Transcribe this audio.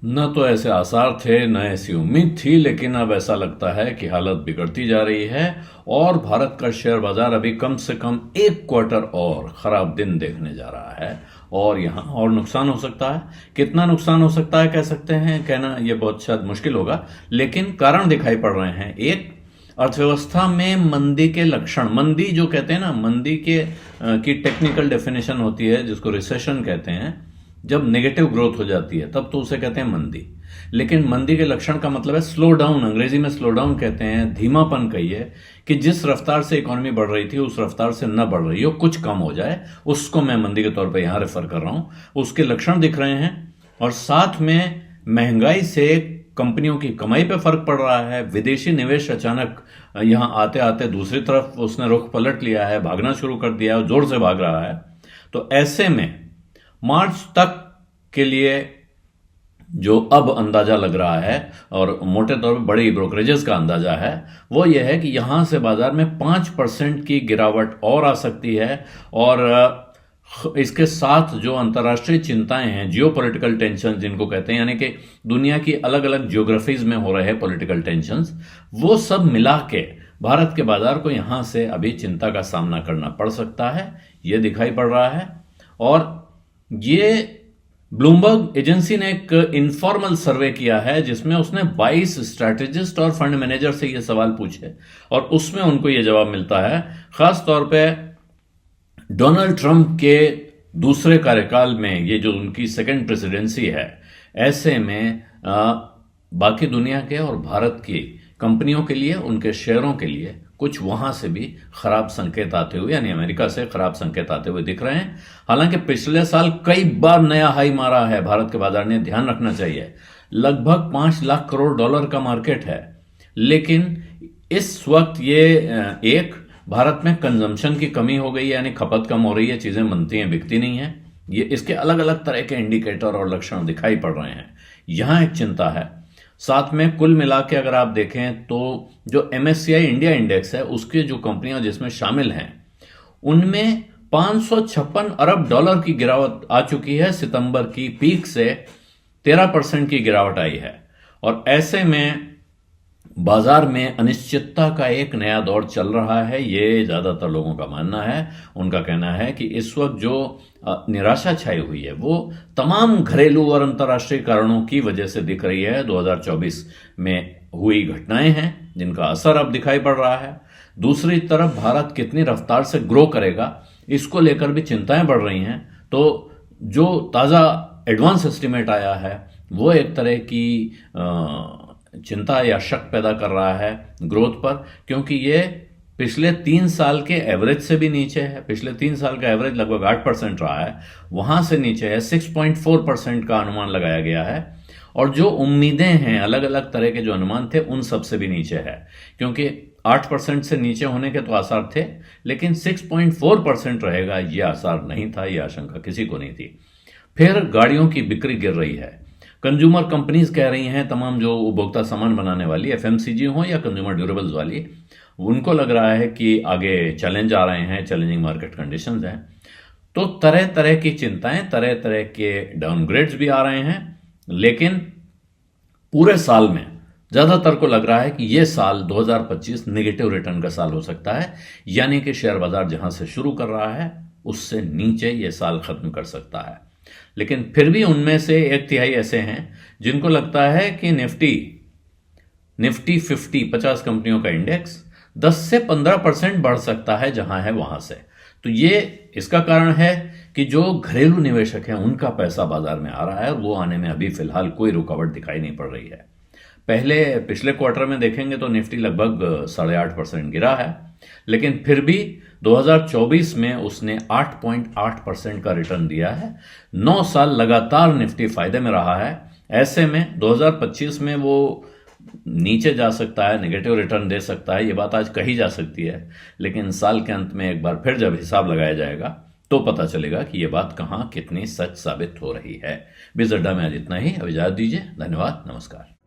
न तो ऐसे आसार थे न ऐसी उम्मीद थी, लेकिन अब ऐसा लगता है कि हालत बिगड़ती जा रही है और भारत का शेयर बाजार अभी कम से कम एक क्वार्टर और खराब दिन देखने जा रहा है। और यहां और नुकसान हो सकता है। कितना नुकसान हो सकता है कह सकते हैं, कहना यह बहुत शायद मुश्किल होगा, लेकिन कारण दिखाई पड़ रहे हैं। एक, अर्थव्यवस्था में मंदी के लक्षण। मंदी जो कहते हैं ना, मंदी की टेक्निकल डेफिनेशन होती है जिसको रिसेशन कहते हैं। जब नेगेटिव ग्रोथ हो जाती है तब तो उसे कहते हैं मंदी। लेकिन मंदी के लक्षण का मतलब है स्लो डाउन, अंग्रेजी में स्लो डाउन कहते हैं, धीमापन कहिए, कि जिस रफ्तार से इकोनॉमी बढ़ रही थी उस रफ्तार से न बढ़ रही हो, कुछ कम हो जाए, उसको मैं मंदी के तौर पे यहां रेफर कर रहा हूं। उसके लक्षण दिख रहे हैं। और साथ में महंगाई से कंपनियों की कमाई पे फर्क पड़ रहा है। विदेशी निवेश अचानक यहां आते आते दूसरी तरफ उसने रुख पलट लिया है, भागना शुरू कर दिया और जोर से भाग रहा है। तो ऐसे में मार्च तक के लिए जो अब अंदाजा लग रहा है, और मोटे तौर पे बड़ी ब्रोकरेजेस का अंदाजा है, वो ये है कि यहां से बाजार में 5% की गिरावट और आ सकती है। और इसके साथ जो अंतर्राष्ट्रीय चिंताएं हैं, जियोपॉलिटिकल टेंशन जिनको कहते हैं, यानी कि दुनिया की अलग अलग जियोग्राफीज में हो रहे पॉलिटिकल टेंशंस, वो सब मिला के भारत के बाजार को यहां से अभी चिंता का सामना करना पड़ सकता है, ये दिखाई पड़ रहा है। और ये ब्लूमबर्ग एजेंसी ने एक इनफॉर्मल सर्वे किया है जिसमें उसने 22 स्ट्रैटेजिस्ट और फंड मैनेजर से ये सवाल पूछे और उसमें उनको ये जवाब मिलता है। खास तौर पे डोनाल्ड ट्रंप के दूसरे कार्यकाल में, ये जो उनकी सेकेंड प्रेसिडेंसी है, ऐसे में बाकी दुनिया के और भारत की कंपनियों के लिए, उनके शेयरों के लिए कुछ वहां से भी खराब संकेत आते हुए, यानी अमेरिका से खराब संकेत आते हुए दिख रहे हैं। हालांकि पिछले साल कई बार नया हाई मारा है भारत के बाजार ने, ध्यान रखना चाहिए। लगभग 5 लाख करोड़ डॉलर का मार्केट है। लेकिन इस वक्त ये एक भारत में कंजम्पशन की कमी हो गई है, यानी खपत कम हो रही है, चीजें बनती हैं, बिकती नहीं है। ये इसके अलग अलग तरह के इंडिकेटर और लक्षण दिखाई पड़ रहे हैं। यहां एक चिंता है। साथ में कुल मिला के अगर आप देखें तो जो MSCI इंडिया इंडेक्स है, उसके जो कंपनियां जिसमें शामिल हैं, उनमें 556 अरब डॉलर की गिरावट आ चुकी है। सितंबर की पीक से 13% की गिरावट आई है। और ऐसे में बाजार में अनिश्चितता का एक नया दौर चल रहा है, ये ज्यादातर लोगों का मानना है। उनका कहना है कि इस वक्त जो निराशा छाई हुई है वो तमाम घरेलू और अंतर्राष्ट्रीय कारणों की वजह से दिख रही है। 2024 में हुई घटनाएं हैं जिनका असर अब दिखाई पड़ रहा है। दूसरी तरफ भारत कितनी रफ्तार से ग्रो करेगा, इसको लेकर भी चिंताएं बढ़ रही हैं। तो जो ताजा एडवांस एस्टिमेट आया है वो एक तरह की चिंता या शक पैदा कर रहा है ग्रोथ पर, क्योंकि ये पिछले 3 साल के एवरेज से भी नीचे है। पिछले 3 साल का एवरेज लगभग 8% रहा है, वहां से नीचे है। 6.4% का अनुमान लगाया गया है। और जो उम्मीदें हैं, अलग अलग तरह के जो अनुमान थे, उन सब से भी नीचे है, क्योंकि 8% से नीचे होने के तो आसार थे, लेकिन 6.4% रहेगा ये आसार नहीं था, ये आशंका किसी को नहीं थी। फिर गाड़ियों की बिक्री गिर रही है। कंज्यूमर कंपनीज कह रही हैं, तमाम जो उपभोक्ता सामान बनाने वाली, FMCG हो या कंज्यूमर ड्यूरेबल्स वाली, उनको लग रहा है कि आगे चैलेंज आ रहे हैं, चैलेंजिंग मार्केट कंडीशंस हैं। तो तरह तरह की चिंताएं, तरह तरह के डाउनग्रेड्स भी आ रहे हैं। लेकिन पूरे साल में ज्यादातर को लग रहा है कि यह साल 2025 नेगेटिव रिटर्न का साल हो सकता है, यानी कि शेयर बाजार जहां से शुरू कर रहा है उससे नीचे यह साल खत्म कर सकता है। लेकिन फिर भी उनमें से 1/3 ऐसे हैं जिनको लगता है कि निफ्टी 50 कंपनियों का इंडेक्स 10 से 15% बढ़ सकता है जहां है वहां से। तो ये इसका कारण है कि जो घरेलू निवेशक हैं उनका पैसा बाजार में आ रहा है, वो आने में अभी फिलहाल कोई रुकावट दिखाई नहीं पड़ रही है। पिछले क्वार्टर में देखेंगे तो निफ्टी लगभग 8.5% गिरा है, लेकिन फिर भी 2024 में उसने 8.8% का रिटर्न दिया है। 9 साल लगातार निफ्टी फायदे में रहा है। ऐसे में 2025 में वो नीचे जा सकता है, नेगेटिव रिटर्न दे सकता है, ये बात आज कही जा सकती है। लेकिन साल के अंत में एक बार फिर जब हिसाब लगाया जाएगा तो पता चलेगा कि ये बात कहां कितनी सच साबित हो रही है। बिजअड्डा में आज इतना ही। अब इजाजत दीजिए। धन्यवाद। नमस्कार।